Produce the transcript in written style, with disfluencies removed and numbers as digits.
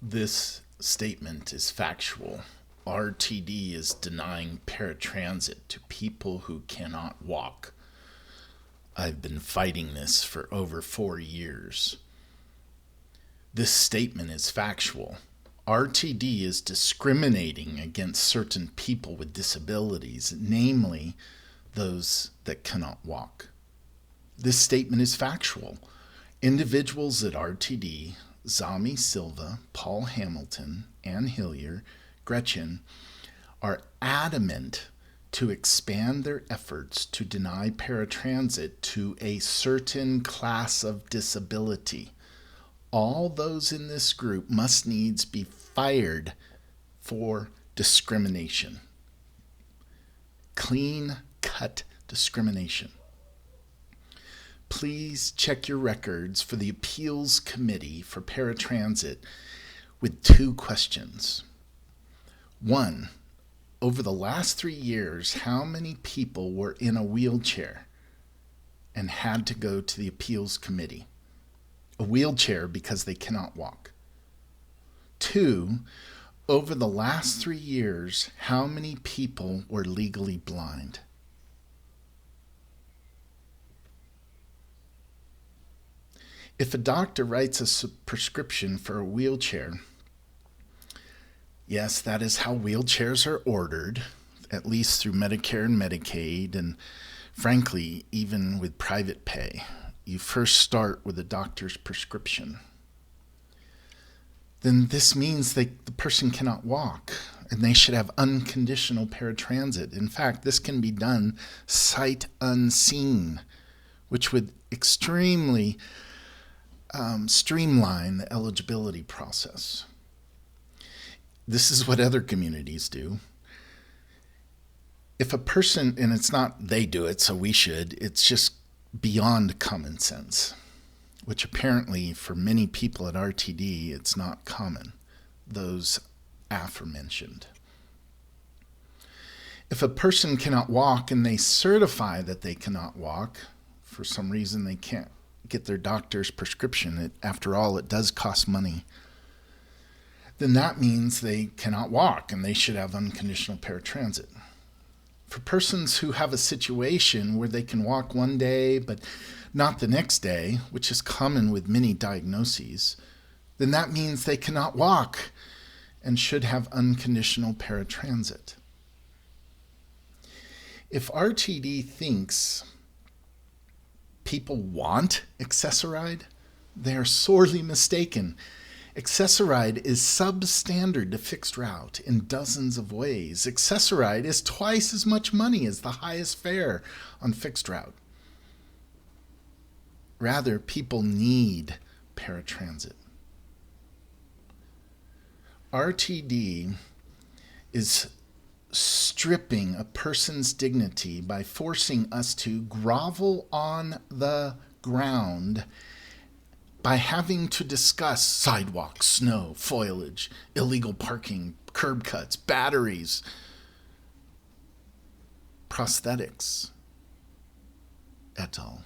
This statement is factual. RTD is denying paratransit to people who cannot walk. I've been fighting this for over 4 years. This statement is factual. RTD is discriminating against certain people with disabilities, namely those that cannot walk. This statement is factual. Individuals at RTD, Zami Silva, Paul Hamilton, Ann Hillier, Gretchen, are adamant to expand their efforts to deny paratransit to a certain class of disability. All those in this group must needs be fired for discrimination. Clean-cut discrimination. Please check your records for the Appeals Committee for Paratransit with 2 questions. 1. Over the last 3 years, how many people were in a wheelchair and had to go to the Appeals Committee? A wheelchair because they cannot walk. 2. Over the last 3 years, how many people were legally blind? If a doctor writes a prescription for a wheelchair, yes, that is how wheelchairs are ordered, at least through Medicare and Medicaid, and frankly, even with private pay. You first start with a doctor's prescription. Then this means the person cannot walk, and they should have unconditional paratransit. In fact, this can be done sight unseen, which would extremely streamline the eligibility process. This is what other communities do. If a person, and it's not they do it, so we should, it's just beyond common sense, which apparently for many people at RTD, it's not common, those aforementioned. If a person cannot walk and they certify that they cannot walk, for some reason they can't get their doctor's prescription, after all, it does cost money, then that means they cannot walk and they should have unconditional paratransit. For persons who have a situation where they can walk one day but not the next day, which is common with many diagnoses, then that means they cannot walk and should have unconditional paratransit. If RTD thinks people want Access-a-Ride, they are sorely mistaken. Access-a-Ride is substandard to fixed route in dozens of ways. Access-a-Ride is twice as much money as the highest fare on fixed route. Rather, people need paratransit. RTD is stripping a person's dignity by forcing us to grovel on the ground by having to discuss sidewalks, snow, foliage, illegal parking, curb cuts, batteries, prosthetics, et al.